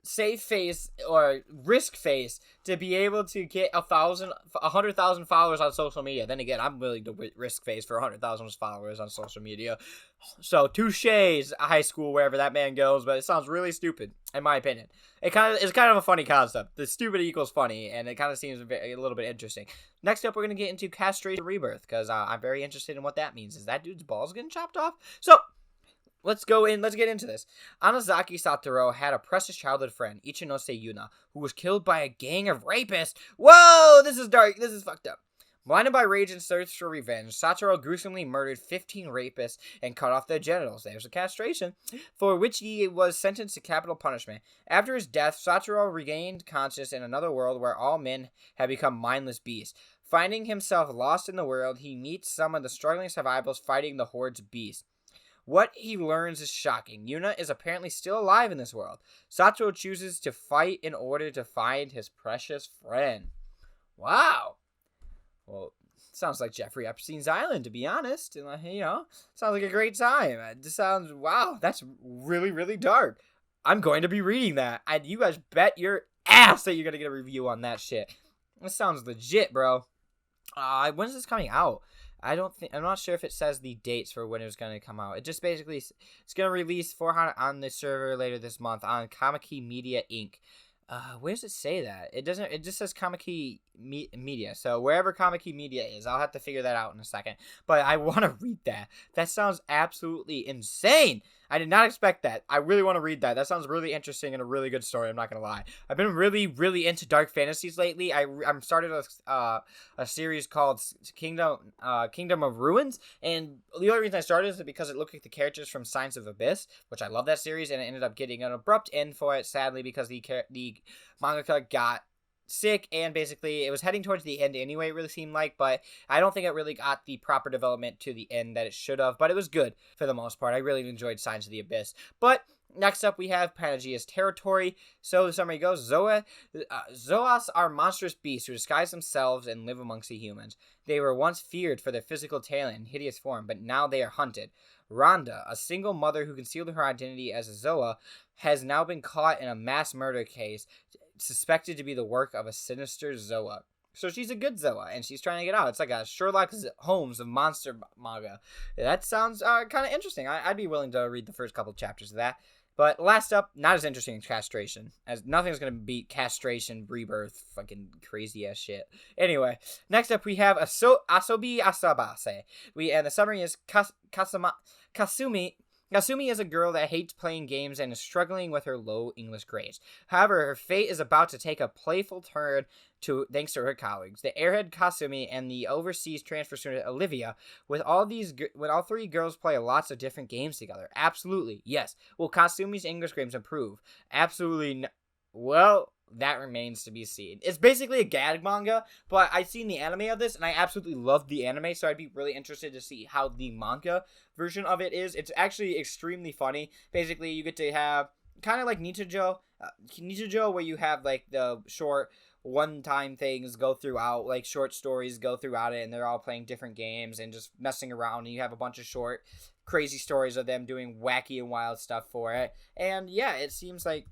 save face or risk face to be able to get 100,000 followers on social media? Then again, I'm willing to risk face for 100,000 followers on social media. So, touches, high school, wherever that man goes, but it sounds really stupid, in my opinion. It's kind of a funny concept. The stupid equals funny, and it kind of seems a little bit interesting. Next up, we're going to get into castration rebirth, because I'm very interested in what that means. Is that dude's balls getting chopped off? So, let's get into this. Anazaki Satoru had a precious childhood friend, Ichinose Yuna, who was killed by a gang of rapists. Whoa, this is dark. This is fucked up. Blinded by rage and thirst for revenge, Satoru gruesomely murdered 15 rapists and cut off their genitals. There's a castration, for which he was sentenced to capital punishment. After his death, Satoru regained consciousness in another world where all men had become mindless beasts. Finding himself lost in the world, he meets some of the struggling survivors fighting the horde's beasts. What he learns is shocking. Yuna is apparently still alive in this world. Satoru chooses to fight in order to find his precious friend. Wow. Well, sounds like Jeffrey Epstein's Island, to be honest. And, sounds like a great time. It just sounds, wow, that's really, really dark. I'm going to be reading that. And you guys bet your ass that you're going to get a review on that shit. This sounds legit, bro. When's this coming out? I'm not sure if it says the dates for when it was going to come out. It just basically, it's going to release 400 on the server later this month on Comikey Media Inc. Where does it say that? It doesn't. It just says Comikey Media. So wherever Comikey Media is, I'll have to figure that out in a second. But I want to read that. That sounds absolutely insane. I did not expect that. I really want to read that. That sounds really interesting and a really good story. I'm not gonna lie. I've been really, really into dark fantasies lately. I'm started a series called Kingdom of Ruins, and the only reason I started is because it looked like the characters from Signs of Abyss, which I love that series, and it ended up getting an abrupt end for it, sadly, because the mangaka got sick, and basically it was heading towards the end anyway, it really seemed like, but I don't think it really got the proper development to the end that it should have, but it was good for the most part. I really enjoyed Signs of the Abyss. But next up we have Pangaea's Territory. So the summary goes, Zoas are monstrous beasts who disguise themselves and live amongst the humans. They were once feared for their physical talent and hideous form, but now they are hunted. Rhonda, a single mother who concealed her identity as a Zoa, has now been caught in a mass murder case suspected to be the work of a sinister Zoa. So she's a good Zoa, and she's trying to get out. It's like a Sherlock Holmes of monster manga. That sounds kind of interesting. I'd be willing to read the first couple chapters of that. But last up, not as interesting as castration, as nothing's going to beat castration, rebirth, fucking crazy-ass shit. Anyway, next up we have Asobi Asabase. And the summary is Kasumi. Kasumi is a girl that hates playing games and is struggling with her low English grades. However, her fate is about to take a playful turn thanks to her colleagues, the airhead Kasumi and the overseas transfer student Olivia. When all three girls play lots of different games together. Absolutely, yes. Will Kasumi's English grades improve? Absolutely. Well, that remains to be seen. It's basically a gag manga, but I've seen the anime of this, and I absolutely loved the anime, so I'd be really interested to see how the manga version of it is. It's actually extremely funny. Basically, you get to have kind of like Nichijou, where you have like the short one-time things go throughout, like short stories go throughout it, and they're all playing different games and just messing around, and you have a bunch of short, crazy stories of them doing wacky and wild stuff for it. And yeah, it seems like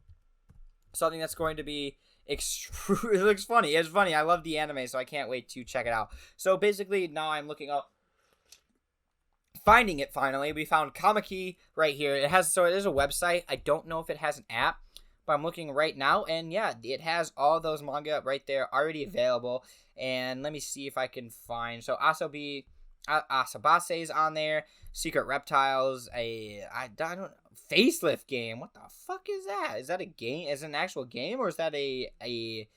something that's going to be it looks funny. It's funny. I love the anime, so I can't wait to check it out. So basically, now I'm looking up, finding it finally. We found Comikey right here. It is a website. I don't know if it has an app, but I'm looking right now, and yeah, it has all those manga right there already available. And let me see if I can find. So Asobi Asabase is on there. Secret Reptiles. I don't. Facelift game. What the fuck is that? Is that a game? Is it an actual game, or is that a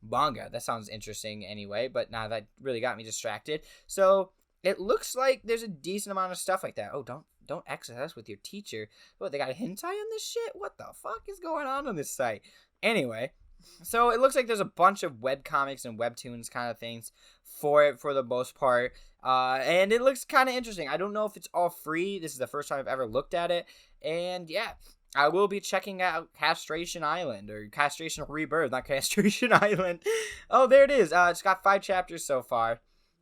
manga. That sounds interesting anyway, but now that really got me distracted. So it looks like there's a decent amount of stuff like that. Oh, don't exercise with your teacher. What, they got a hentai on this shit? What the fuck is going on this site? Anyway, so it looks like there's a bunch of webcomics and webtoons kind of things for it for the most part. And it looks kind of interesting. I don't know if it's all free. This is the first time I've ever looked at it. And yeah, I will be checking out Castration Island, or Castration Rebirth, not Castration Island. Oh, there it is. It's got 5 chapters so far.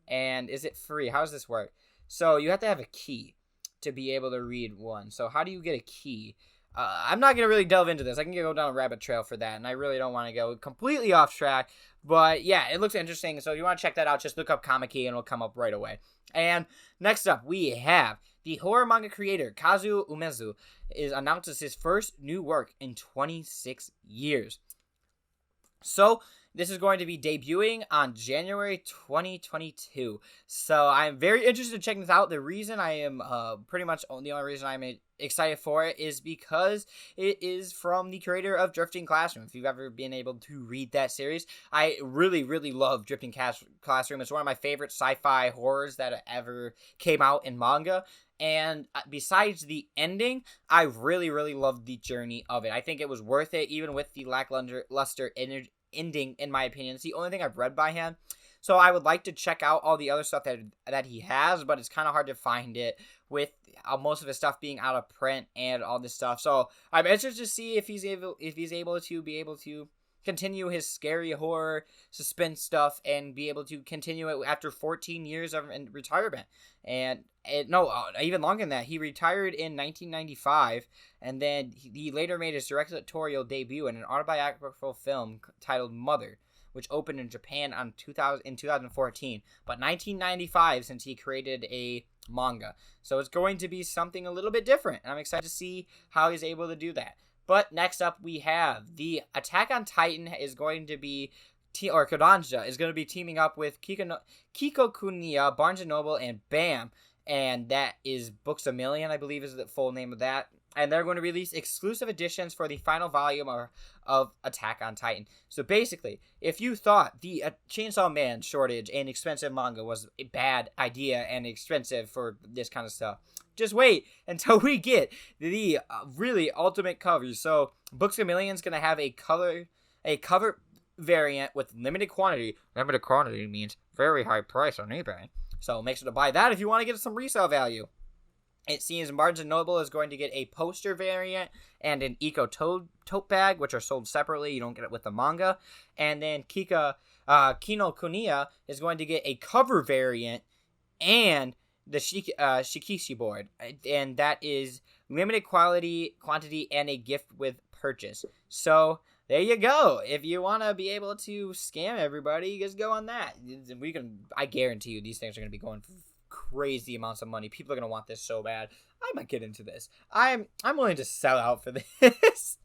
And is it free? How does this work? So you have to have a key to be able to read one. So how do you get a key? I'm not going to really delve into this. I can go down a rabbit trail for that, and I really don't want to go completely off track. But yeah, it looks interesting. So if you want to check that out, just look up Comikey, and it'll come up right away. And next up, we have the horror manga creator Kazuo Umezu announces his first new work in 26 years. So this is going to be debuting on January 2022. So I'm very interested in checking this out. The reason I am pretty much the only reason I'm excited for it is because it is from the creator of Drifting Classroom. If you've ever been able to read that series, I really, really love Drifting Classroom. It's one of my favorite sci-fi horrors that ever came out in manga. And besides the ending, I really, really loved the journey of it. I think it was worth it, even with the lackluster ending, in my opinion. It's the only thing I've read by him. So I would like to check out all the other stuff that he has, but it's kind of hard to find it with most of his stuff being out of print and all this stuff. So I'm interested to see if he's able to continue his scary horror suspense stuff and be able to continue it after 14 years of retirement. And even longer than that. He retired in 1995, and then he later made his directorial debut in an autobiographical film titled Mother, which opened in Japan in 2014. But 1995 since he created a manga. So it's going to be something a little bit different, and I'm excited to see how he's able to do that. But next up, we have the Attack on Titan is going to be, or Kodansha is going to be teaming up with Kiko Kuniya, Barnes & Noble, and BAM. And that is Books A Million, I believe is the full name of that. And they're going to release exclusive editions for the final volume of Attack on Titan. So basically, if you thought the Chainsaw Man shortage and expensive manga was a bad idea and expensive for this kind of stuff, just wait until we get the really ultimate covers. So Books A Million is going to have a cover variant with limited quantity. Limited quantity means very high price on eBay. So make sure to buy that if you want to get some resale value. It seems Barnes & Noble is going to get a poster variant and an Eco tote bag, which are sold separately. You don't get it with the manga. And then Kino Kuniya is going to get a cover variant and the Shikishi board. And that is limited quantity and a gift with purchase. So there you go. If you want to be able to scam everybody, just go on that. I guarantee you these things are going to be going for crazy amounts of money. People are going to want this so bad. I might get into this. I'm willing to sell out for this.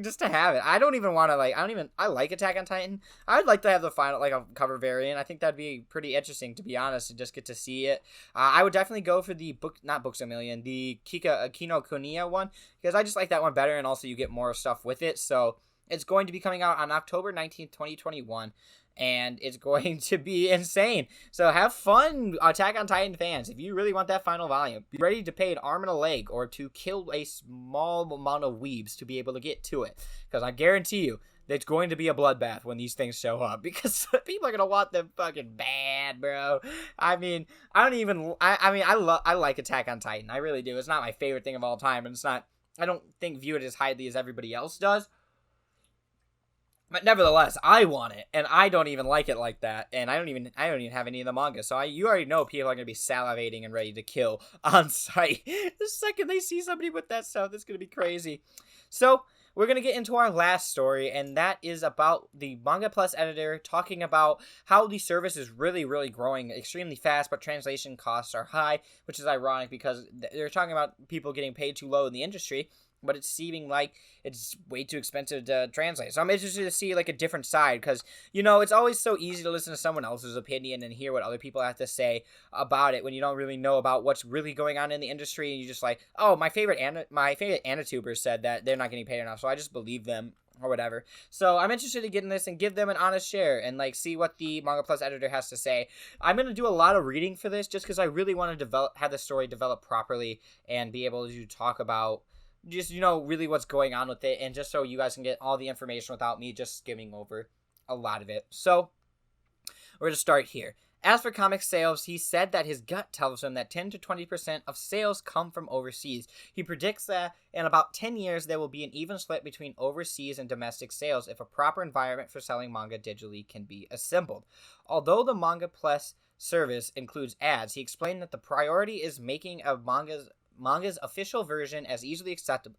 Just to have it. I don't even want to I like Attack on Titan. I'd like to have the final, a cover variant. I think that'd be pretty interesting, to be honest, to just get to see it. I would definitely go for the not Books A Million, the Kino Kuniya one, because I just like that one better, and also you get more stuff with it. So it's going to be coming out on October 19th, 2021. And it's going to be insane. So have fun, Attack on Titan fans. If you really want that final volume, be ready to pay an arm and a leg or to kill a small amount of weebs to be able to get to it. Because I guarantee you, there's going to be a bloodbath when these things show up. Because people are going to want them fucking bad, bro. I mean, I like Attack on Titan. I really do. It's not my favorite thing of all time. And I don't view it as highly as everybody else does. But nevertheless, I want it, and I don't even like it like that, and I don't even have any of the manga, so you already know people are going to be salivating and ready to kill on sight. The second they see somebody with that stuff, that's going to be crazy. So, we're going to get into our last story, and that is about the Manga Plus editor talking about how the service is really, really growing extremely fast, but translation costs are high, which is ironic because they're talking about people getting paid too low in the industry, but it's seeming like it's way too expensive to translate. So I'm interested to see a different side, because it's always so easy to listen to someone else's opinion and hear what other people have to say about it when you don't really know about what's really going on in the industry, and you're just like, oh, my favorite Anatuber said that they're not getting paid enough, so I just believe them. or whatever. So I'm interested in getting this and give them an honest share and like see what the Manga Plus editor has to say. I'm gonna do a lot of reading for this just because I really want to have the story develop properly and be able to talk about just really what's going on with it, and just so you guys can get all the information without me just skimming over a lot of it. So we're gonna start here. As for comic sales, he said that his gut tells him that 10 to 20% of sales come from overseas. He predicts that in about 10 years, there will be an even split between overseas and domestic sales if a proper environment for selling manga digitally can be assembled. Although the Manga Plus service includes ads, he explained that the priority is making a manga's official version as easily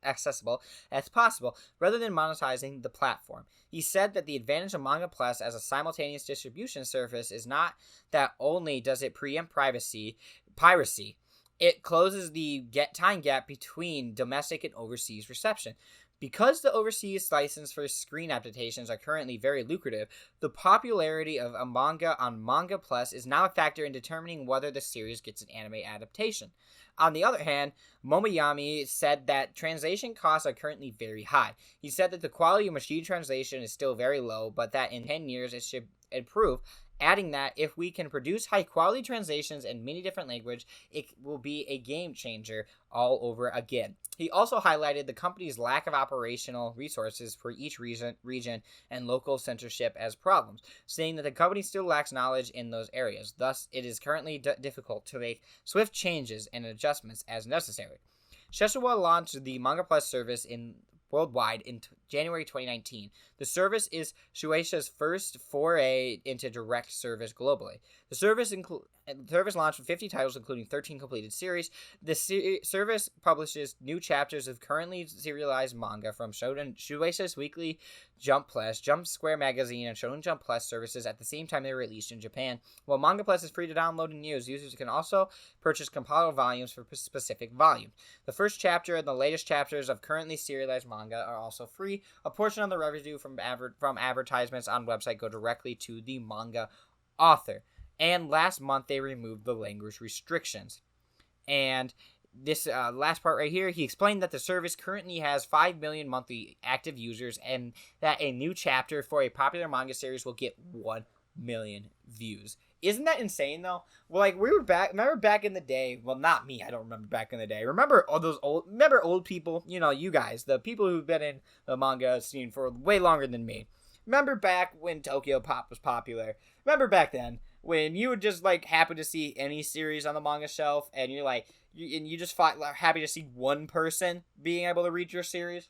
accessible as possible, rather than monetizing the platform. He said that the advantage of Manga Plus as a simultaneous distribution service is not that only does it preempt piracy, it closes the time gap between domestic and overseas reception. Because the overseas license for screen adaptations are currently very lucrative, the popularity of a manga on Manga Plus is now a factor in determining whether the series gets an anime adaptation. On the other hand, Momoyami said that translation costs are currently very high. He said that the quality of machine translation is still very low, but that in 10 years it should improve, adding that if we can produce high-quality translations in many different languages, it will be a game changer all over again. He also highlighted the company's lack of operational resources for each region and local censorship as problems, saying that the company still lacks knowledge in those areas. Thus, it is currently difficult to make swift changes and adjustments as necessary. Shueisha launched the Manga Plus service worldwide in January 2019. The service is Shueisha's first foray into direct service globally. The service launched with 50 titles, including 13 completed series. The service publishes new chapters of currently serialized manga from Shueisha's weekly Jump Plus, Jump Square Magazine, and Shonen Jump Plus services at the same time they were released in Japan. While Manga Plus is free to download and use, users can also purchase compiled volumes for specific volumes. The first chapter and the latest chapters of currently serialized manga are also free. A portion of the revenue from advertisements on website go directly to the manga author. And last month, they removed the language restrictions. And this last part right here, he explained that the service currently has 5 million monthly active users and that a new chapter for a popular manga series will get 1 million views. Isn't that insane, though? Well, like, remember back in the day, well, not me, I don't remember back in the day. Remember old people, you guys, the people who've been in the manga scene for way longer than me. Remember back when Tokyo Pop was popular? Remember back then when you would just like happen to see any series on the manga shelf and you're like, you just happy to see one person being able to read your series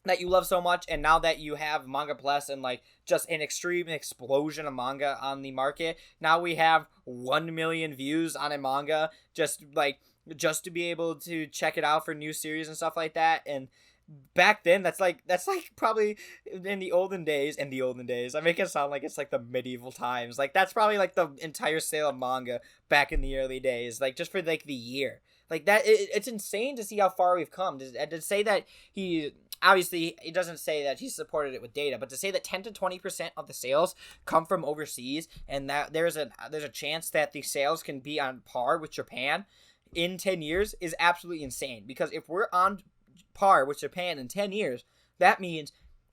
that you love so much, and now that you have Manga Plus and like just an extreme explosion of manga on the market, now we have 1 million views on a manga just to be able to check it out for new series and stuff like that. And back then, that's like probably in the olden days. I make it sound like it's like the medieval times. Like that's probably like the entire sale of manga back in the early days, like just for like the year. Like that, it's insane to see how far we've come. To say that obviously, it doesn't say that he supported it with data, but to say that 10 to 20% of the sales come from overseas, and that there's a chance that the sales can be on par with Japan in 10 years is absolutely insane. Because if we're on par with Japan in 10 years, that means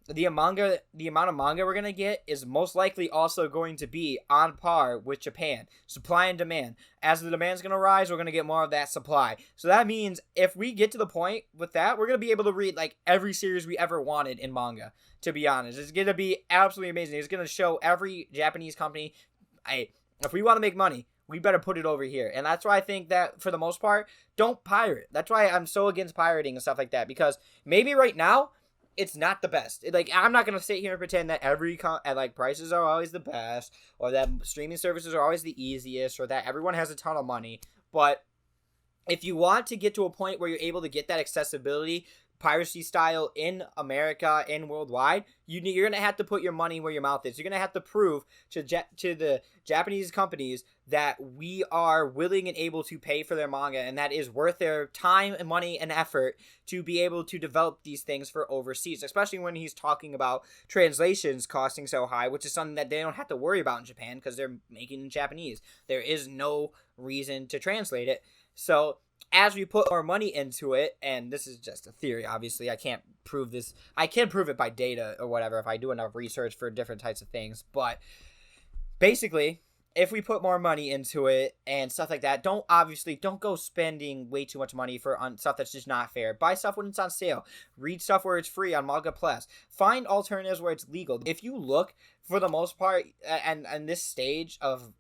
the amount of manga we're going to get is most likely also going to be on par with Japan. Supply and demand. As the demand's going to rise, we're going to get more of that supply. So that means if we get to the point with that, we're going to be able to read like every series we ever wanted in manga, to be honest. It's going to be absolutely amazing. It's going to show every Japanese company, hey, if we want to make money, we better put it over here. And that's why I think that for the most part, don't pirate. That's why I'm so against pirating and stuff like that, because maybe right now it's not the best. Like, I'm not gonna sit here and pretend that prices are always the best, or that streaming services are always the easiest, or that everyone has a ton of money. But if you want to get to a point where you're able to get that accessibility, piracy style, in America and worldwide, you're gonna have to put your money where your mouth is. You're gonna have to prove to the Japanese companies that we are willing and able to pay for their manga, and that is worth their time and money and effort to be able to develop these things for overseas, especially when he's talking about translations costing so high, which is something that they don't have to worry about in Japan because they're making in Japanese. There is no reason to translate it. So as we put more money into it, and this is just a theory, obviously, I can't prove this. I can prove it by data or whatever if I do enough research for different types of things. But basically, if we put more money into it and stuff like that, don't go spending way too much money for stuff that's just not fair. Buy stuff when it's on sale. Read stuff where it's free on Manga Plus. Find alternatives where it's legal. If you look, for the most part, and this stage of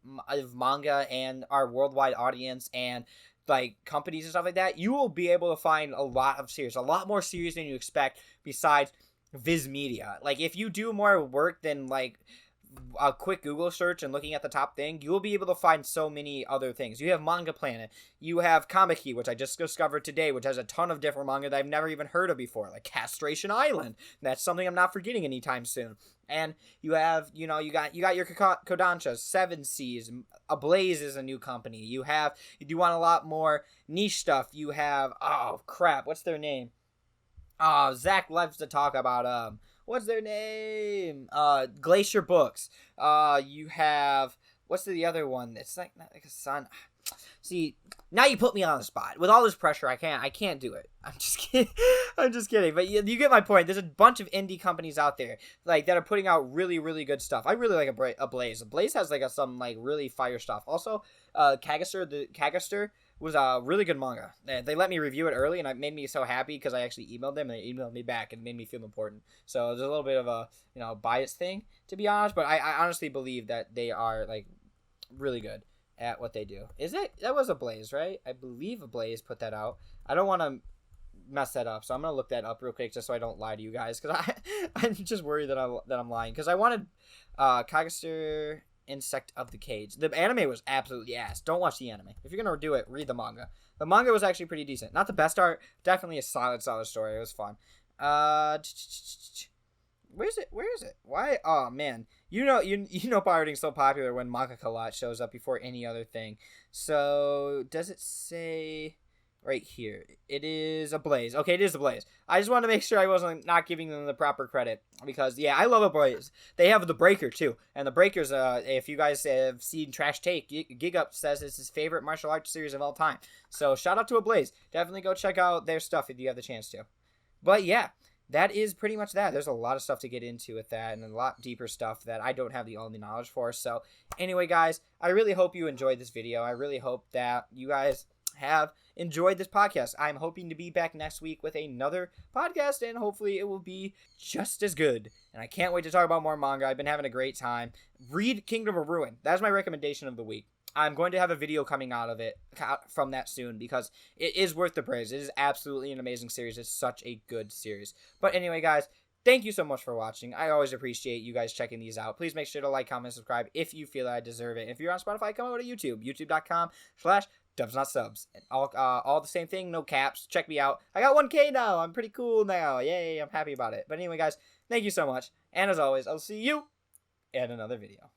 manga and our worldwide audience and like companies and stuff like that, you will be able to find a lot more series than you expect besides Viz Media. Like, if you do more work than like a quick Google search and looking at the top thing, you will be able to find so many other things. You have Manga Planet, you have Comikey, which I just discovered today, which has a ton of different manga that I've never even heard of before, like Castration Island. That's something I'm not forgetting anytime soon. And you have, you got your Kodansha, Seven Seas, Ablaze is a new company. You do want a lot more niche stuff. You have, oh crap, what's their name? Zach loves to talk about, what's their name? Glacier Books. You have, what's the other one? It's like, not like a sun. See, now you put me on the spot. With all this pressure, I can't do it. I'm just kidding. But you get my point. There's a bunch of indie companies out there like that are putting out really, really good stuff. I really like Ablaze. Ablaze has like some like really fire stuff. Also, Kagaster was a really good manga. They let me review it early, and it made me so happy because I actually emailed them, and they emailed me back, and it made me feel important. So there's a little bit of a bias thing, to be honest, but I honestly believe that they are like really good at what they do. That was Ablaze, right? I believe Ablaze put that out. I don't want to mess that up, so I'm gonna look that up real quick just so I don't lie to you guys, because I'm just worried that I'm lying, because I wanted Kagaster Insect of the Cage. The anime was absolutely ass. Don't watch the anime. If you're gonna do it, read the manga. The manga was actually pretty decent. Not the best art, definitely a solid story. It was fun. Where is it? Why? Oh man, you know pirating's so popular when Manga Collat shows up before any other thing. So does it say right here? It is Ablaze. Okay, it is Ablaze. I just want to make sure I wasn't not giving them the proper credit, because yeah, I love Ablaze. They have the Breaker too, and the Breaker's if you guys have seen Trash Take, Gigup says it's his favorite martial arts series of all time. So shout out to Ablaze. Definitely go check out their stuff if you have the chance to. But yeah, that is pretty much that. There's a lot of stuff to get into with that, and a lot deeper stuff that I don't have the only knowledge for. So anyway, guys, I really hope you enjoyed this video. I really hope that you guys have enjoyed this podcast. I'm hoping to be back next week with another podcast, and hopefully it will be just as good. And I can't wait to talk about more manga. I've been having a great time. Read Kingdom of Ruin. That's my recommendation of the week. I'm going to have a video coming out from that soon, because it is worth the praise. It is absolutely an amazing series. It's such a good series. But anyway, guys, thank you so much for watching. I always appreciate you guys checking these out. Please make sure to like, comment, subscribe if you feel that I deserve it. If you're on Spotify, come over to YouTube, youtube.com/DubsNotSubs. All the same thing, no caps. Check me out. I got 1K now. I'm pretty cool now. Yay, I'm happy about it. But anyway, guys, thank you so much. And as always, I'll see you in another video.